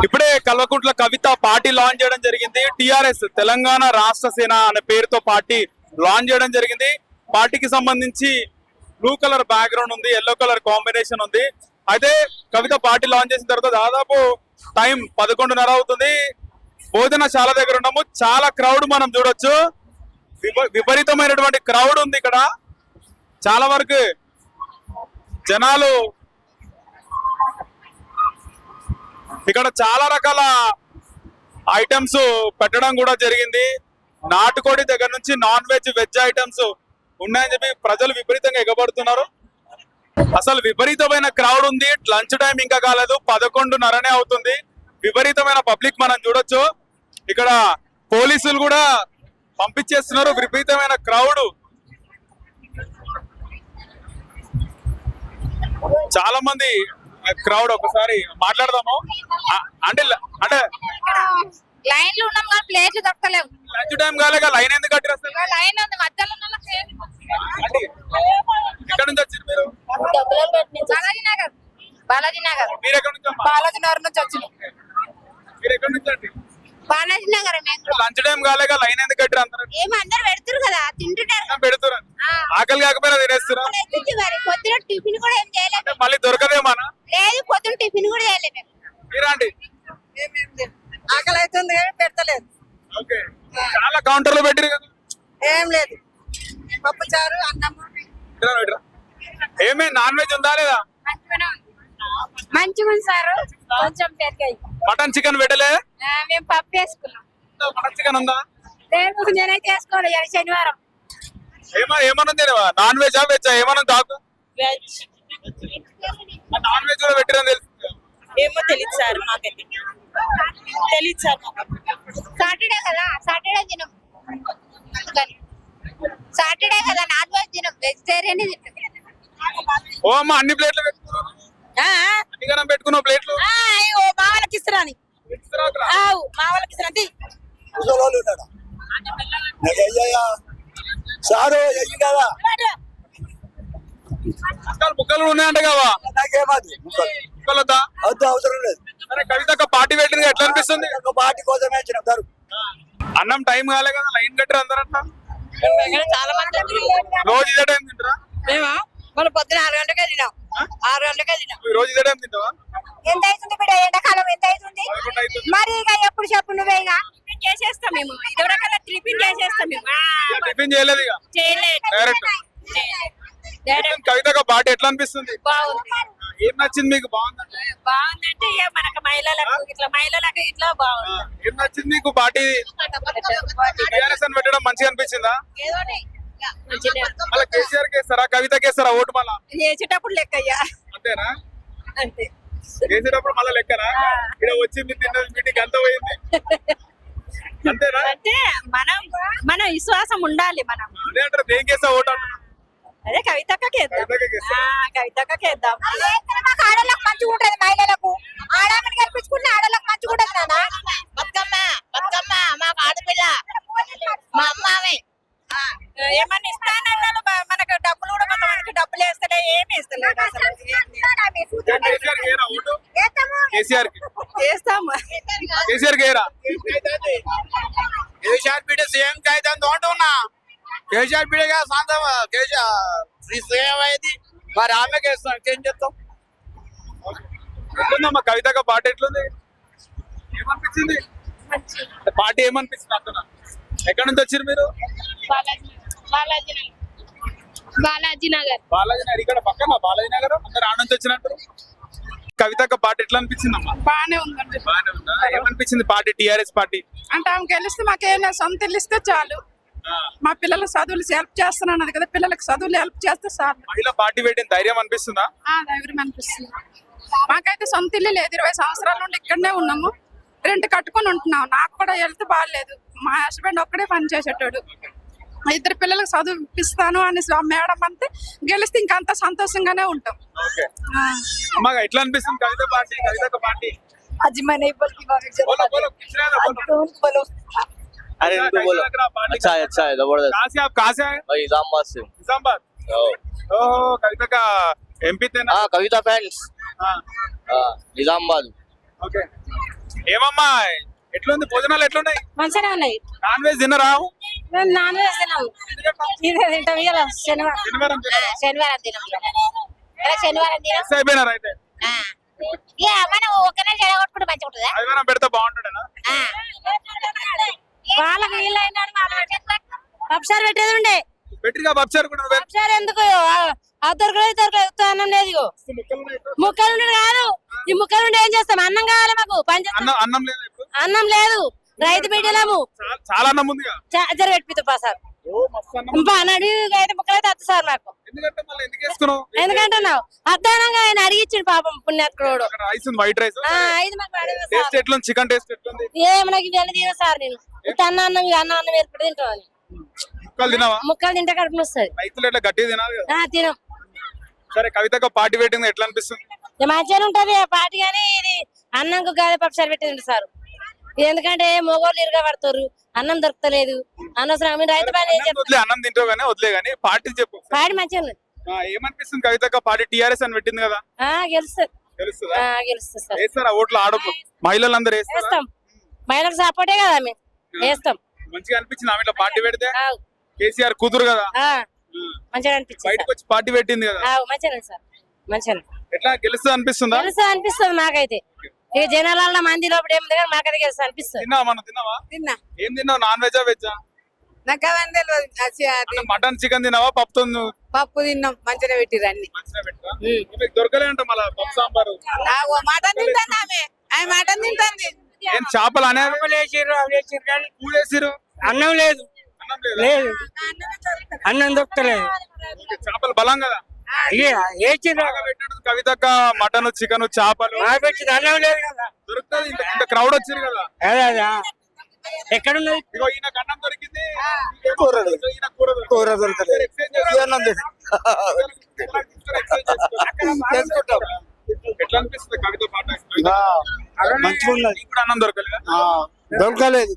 ఇప్పుడే Kalvakuntla Kavitha party launch చేయడం జరిగింది. టిఆర్ఎస్ తెలంగాణ రాష్ట్ర సేన అనే పేరుతో పార్టీ లాంచ్ చేయడం జరిగింది. పార్టీకి సంబంధించి బ్లూ కలర్ బ్యాక్గ్రౌండ్ ఉంది, ఎల్లో కలర్ కాంబినేషన్ ఉంది. అయితే కవిత పార్టీ లాంచ్ చేసిన తర్వాత దాదాపు టైం 11:30 అవుతుంది. భోజనశాల దగ్గర ఉన్నాము. చాలా క్రౌడ్ మనం చూడొచ్చు. విపరీతమైనటువంటి క్రౌడ్ ఉంది ఇక్కడ. చాలా వరకు జనాలు ఇక్కడ చాలా రకాల ఐటమ్స్ పెట్టడం కూడా జరిగింది. నాటుకోడి దగ్గర నుంచి నాన్ వెజ్, వెజ్ ఐటమ్స్ ఉన్నాయని చెప్పి ప్రజలు విపరీతంగా ఎగబడుతున్నారు. అసలు విపరీతమైన క్రౌడ్ ఉంది. లంచ్ టైం ఇంకా కాలేదు, 11:30 అవుతుంది. విపరీతమైన పబ్లిక్ మనం చూడొచ్చు. ఇక్కడ పోలీసులు కూడా పంపించేస్తున్నారు. విపరీతమైన క్రౌడ్. చాలా మంది క్రౌడ్. ఒకసారి మాట్లాడదాము. అంటే లైన్ లో ఉన్నాం కానీ ప్లేట్లు దొరకలేవు. లంచ్ టైం కాలేక లైన్ ఎందుకు కట్టారు అసలు? లైన్ ఉంది మధ్యలో ఉన్న ఎక్కడ నుంచి వచ్చారు మీరు? బాలాజీ నగర్. మీరు ఎక్కడ నుంచి అమ్మా? బాలాజీ నగర్ నుంచి వచ్చిన. మీరు ఎక్కడ నుంచి అండి? బాలాజీ నగర్. లంచ్ టైం కాలేక లైన్ ఎందుకు కట్టారు అందరూ? అందరు పెడుతురు కదా, తింటున్నారు. పెడుతున్నారు. ఆకలి కాకపోయినా తినేస్తున్నా. పొద్దున టిఫిన్ కూడా ఏం చేయలేదు. మళ్ళీ దొరకదేమానా? లేదు, పొద్దున టిఫిన్ కూడా చేయలేదు. మీరండి? ఆకలి అవుతుంది కానీ పెడతలేదు. ఓకే. చాలా కౌంటర్లు పెట్టిరు కదా. ఏం లేదు, పప్పు చారు, అన్నం. ఏమే నాన్ వెజ్ ఉందా లేదా? మంచిగా ఉంది సార్. కొంచెం పెరిగాయి. మటన్ చికెన్ పెట్టలే? మేము పప్పు వేసుకున్నాం. మటన్ చికెన్ ఉందా? రేపు నేనైతే వేసుకోవాలి శనివారం. ఏమన్నా నాన్ వెజ్ వెజ్ ఏమన్నా దాకు వెజ్. నాన్ వెజ్ కూడా పెట్టిరని తెలుసు. ఏమో తెలియదు సార్, మాకైతే తెలియదు సార్. సాటర్డే కదా, సాటర్డే తినం. అందుకని సాటర్డే కదా నాన్ వెజ్ తినం, వెజిటేరియన్ తింటాం. ఓ అమ్మ, అన్ని ప్లేట్లు పెట్టుకున్నావు? అన్నిగానం పెట్టుకున్నావు ప్లేట్లు? మా వాళ్ళకి ఇస్తారని. మా వాళ్ళకి ఇస్తారంటే ముక్కలు ఉన్నాయంట కదా. ముక్కలొద్దా? అవసరం లేదు. కవిత పార్టీ పెట్టింది, ఎట్లా అనిపిస్తుంది? పార్టీ కోసమే వచ్చినారు. అన్నం టైం కాలే కదా, లైన్ కట్టారు అందరట. చాలా మంది రోజు ఇదే టైం తింటారా? మేమా మన పొద్దున 6 గంటలకే తినాం. 6 గంటలకే తినాం. రోజు ఇదే టైం తింటావా? ఎంత అవుతుంది బిడ్డ, ఎండాకాలం ఎంత అవుతుంది? 11 అవుతుంది. మరి ఇక ఎప్పుడు చెప్పు నువ్వే. ఇక చేసేస్తాం మేము, ఇదివరకల్లా టిఫిన్ చేసేస్తాం మేము. టిఫిన్ చేయలేదు ఇక డైరెక్ట్. కవిత పార్టీ ఎట్లా అనిపిస్తుంది? బాగుంది. ఏం నచ్చింది మీకు? బాగుందంటే బాగుందంటే ఇక మనకు మహిళలకు ఇట్లా బాగుంది. ఏం నచ్చింది మీకు పార్టీ? టీఆర్ఎస్ అని పెట్టడం మంచిగా అనిపించిందా? మళ్ళీ కేసీఆర్ కేస్తారా, కవితకి వేస్తారా ఓటు? మళ్ళా వేసేటప్పుడు లెక్క అయ్యా. అంతేనా? అంతే. వేసేటప్పుడు మళ్ళీ లెక్కనా? ఇక్కడ వచ్చింది, తిన్నది, మీటింగ్ అంతా పోయింది. అంతేనా? అంటే మన విశ్వాసం ఉండాలి. మనం అదే అంటారు, దేనికి వేస్తా ఓటు అంటారు? అదే కవితకేద్దాం. కవితకేద్దాం. ఆడలకు మంచిగా ఉంటది, మహిళలకు. ఆడమని కల్పించుకుంటే ఆడలకు మంచిగా ఉంటది. బతుకమ్మ బతుకమ్మ మాకు ఆడపిల్ల, మా అమ్మాయి ఏమన్నా ఇస్తానన్నాను. మనకు డబ్బులు కూడా కొంతమందికి డబ్బులు వేస్తలే, ఏమి ఇస్తలేదు అసలు. కేసీఆర్ కి చేస్తాము. కేసీఆర్ కేరా? కేసీఆర్ పీడ సీఎం అయితే తోటన్నా కేసీఆర్ పీడగా సాంతం సీఎం అయింది. మరి ఆమెకి వేస్తాం, ఇంకేం చేస్తాం? ఎట్లుందమ్మా కవితగా పార్టీ ఎట్లుంది? ఏమనిపించింది పార్టీ? ఏమనిపించింది అంటున్నా? ఎక్కడి నుంచి వచ్చారు మీరు? బాలాజీ నగర్. బాలాజీ నగర్ ఇక్కడ పక్కన బాలాజీ నగర్. అందరు ఆడ నుంచి వచ్చినట్టు. కవితక్క పార్టీ ఎట్లా అనిపించింది అమ్మా? బాగానే ఉందండి. బాగానే ఉందా? ఏమనిపించింది పార్టీ? టీఆర్ఎస్ పార్టీ అంటే ఆమె గెలిస్తే మాకేమైనా సొంత ఇల్లు ఇస్తే చాలు. మా పిల్లల చదువులు హెల్ప్ చేస్తున్నాను కదా, పిల్లలకు చదువులు హెల్ప్ చేస్తే చాలు. మహిళా పార్టీ పెట్టిన ధైర్యం అనిపిస్తుందా? ధైర్యం అనిపిస్తుంది. మాకైతే సొంత ఇల్లు లేదు. 20 సంవత్సరాల నుండి ఇక్కడనే ఉన్నాము. రెంట్ కట్టుకొని ఉంటున్నాం. నాకు కూడా హెల్త్ బాగాలేదు. మా హస్బెండ్ ఒక్కడే పని చేసేటోడు. 2 పిల్లలకు చదివిపిస్తాను అని మేడం అంటే గెలిస్తే ఇంకంత సంతోషంగానే ఉంటాం. అమ్మా ఎట్లా అనిపిస్తుంది కవిత పార్టీ? కవితక్క పార్టీ आज मैं नहीं बोलती बोलो बोलो कुछ नहीं बोलो। अरे इनको बोलो। अच्छा है जबरदस्त। कहाँ से आप? कहाँ से आए? भाई निजामाबाद से। निजामाबाद। ओह कविता का एमपी थे ना? हाँ कविता फैंस। हाँ निजामाबाद। ओके ఏమమ్మా ఎట్లుంది భోజనాలు ఎట్లున్నాయి? మంచిగా ఉన్నాయి. నాన్ వెజ్ తిన్నరా? మేము నాన్ వెజ్ తిన్నాము. ఇదే తింటాం ఇవాళ శనివారం. శనివారం తిన్నారా? శనివారం తినాం. శనివారం తినాం. మిస్ అయిపోయినారా అయితే? మనం ఒకనే చెడగొట్టుకుంటే మంచిగా ఉంటుందా? ఆదివారం పెడితే బాగుంటుండేనా? వాళ్ళకి వీళ్ళు అయినాడు పప్పుసారి పెట్టేది ఉండే. పెట్టిగా పప్చారు కూడా నువ్వు పప్పుసారి ఎందుకు దొరకలేదు అన్నం లేదు. ఇగో ముక్కలు ఉండే కాదు, ఈ ముక్కలు ఉండే ఏం చేస్తాం? అన్నం కావాలి మాకు. అన్నం లేదు ఇప్పుడు? అన్నం లేదు, రైతు బిడ్డలేము. చాలా అన్నం ఉందిగా. జర పెట్టిపా సార్. అడిగి అయితే ముక్కలు అయితే వద్దు సార్ నాకు. ఎందుకంటే మళ్ళీ ఎందుకు వేసుకున్నావు? ఎందుకంటున్నావు? అర్థానంగా ఆయన అడిగిచ్చిండు పాపం పుణ్యాత్కుడు. రైస్ ఉంది, వైట్ రైస్. ఇది మాకు అడిగి టేస్ట్ ఎట్లుంది? చికెన్ టేస్ట్ ఎట్లుంది? మనకి ఇవన్నీ తిన సార్. నేను అన్నం అన్నం ఏర్పడి తింటాను. ముక్కలు తినావా? ముక్కలు తింటే కడుపులు వస్తుంది. రైతులు ఎట్లా గట్టిగా తినాలి కదా. తినం. సరే, కవితకు పార్టీ వెయిటింగ్ ఎట్లా అనిపిస్తుంది? మంచిగా ఉంటది పార్టీ, కానీ ఇది అన్నంకు గాదే పప్పుసారి పెట్టిండు సార్. ఎందుకంటే మొగోళ్ళు ఇరుగా పడతారు, అన్నం దొరకలేదు. అనవసరం మీరు రైతు పని వదిలే, అన్నం తింటావు కానీ వదిలే కానీ పార్టీ చెప్పు. పార్టీ మంచిగా ఉంది. ఏమనిపిస్తుంది కవితకు? పార్టీ టీఆర్ఎస్ అని పెట్టింది కదా, గెలుస్తుంది. తెలుస్తుందా? గెలుస్తుంది సార్. వేస్తారా ఓట్లు? ఆడపు మహిళలందరూ వేస్తారా? వేస్తాం. మహిళలకు సపోర్టే కదా మేము వేస్తాం. మంచిగా అనిపించింది ఆమె ఇట్లా పార్టీ పెడితే. కేసీఆర్ కూతురు కదా, మంచిగా అనిపించింది. బయటకు వచ్చి పార్టీ పెట్టింది కదా. మంచిగా సార్. మంచిగా ఎట్లా గెలుస్తుంది అనిపిస్తుందా? గెలుస్తుంది అనిపిస్తుంది మాకైతే. ఇక జనాల మంది లోపల ఏముంది కానీ మాకైతే గెలుస్తుంది అనిపిస్తుంది. తిన్నావా? మనం తిన్నావా? తిన్నా. ఏం తిన్నావు? నాన్ వెజా వెజ్జా? నాకు అవన్నీ తెలియదు. మటన్ చికెన్ తిన్నావా? పప్పుతో పప్పు తిన్నాం, మంచిగా పెట్టిర్రు అన్ని. మంచిగా పెట్టా. మీకు దొరకలే అంట మళ్ళా పప్పు సాంబారు. మటన్ తింటాను ఆమె మటన్ తింటుంది. ఏం చేపలు అనేది కూడేసిరు? అన్నం లేదు, అన్నం లేదా? లేదు అన్నం దొరకలేదు. ఓకే, చేపలు బలం కదా. వేసిర్రు బాగా పెట్టాడు కవితక్క. మటన్ చికెన్ చేపలు పెట్టింది, అన్నం లేదు కదా. దొరుకుతుంది. ఇంత క్రౌడ్ వచ్చింది కదా. అదే అదే ఎక్కడున్నది? ఇగో ఈయన కన్నం దొరికింది, కూర ఈయన కూర దొరికింది. కూర దొరకలేదు. ఎక్స్చేంజ్ చేసుకో. అన్నం చేసుకుంటాం. ఎట్లా అనిపిస్తుంది కవిత పాట? మంచిగా ఉన్నది. నీకు కూడా అన్నం దొరకలేదా? దొరకలేదు.